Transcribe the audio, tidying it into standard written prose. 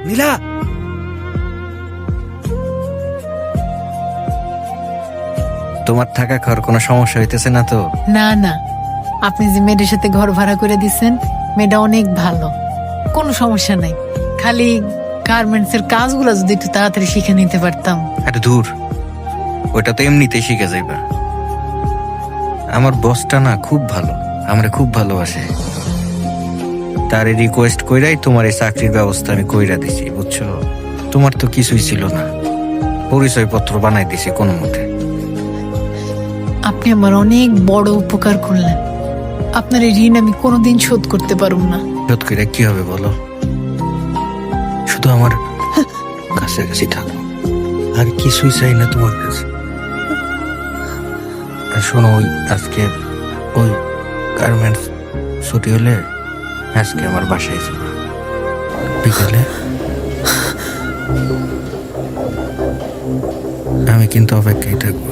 নীলা, তোমার থাকা খাওয়ার কোনো সমস্যা হইতেছে না তো? না না, আপনি যে মেয়েটার সাথে ঘর ভাড়া করে দিচ্ছেন, মেয়েটা অনেক ভালো, কোনো সমস্যা নাই। খালি গার্মেন্টস এর কাজগুলো যদি একটু তাড়াতাড়ি শিখে নিতে পারতাম। আরে দূর, ওটা তো এমনিতেই শিখে যাইবা। আমার বসটা না খুব ভালো, আমরা খুব ভালোবাসে। তারে রিকোয়েস্ট কইরাই তোমার এই চাকরির ব্যবস্থা আমি কইরা দিছি, বুঝছো? তোমার তো কিছুই ছিল না, পরিচয়পত্র বানাই দিছি কোনো মতে। আপনি আমার অনেক বড় উপকার করলেন, আপনার এই ঋণ আমি কোনোদিন শোধ করতে পারব না। শোধ কইরা কি হবে বলো? শুধু আমার কাছাকাছি থাকো, আর কিছুই চাই না তোমার কাছে। আর শোনো, ওই আজকে ওই গার্মেন্টস ছুটি হলে আজকে আমার বাসায় যাবো বিকালে। আমি কিন্তু অপেক্ষায় থাকবো।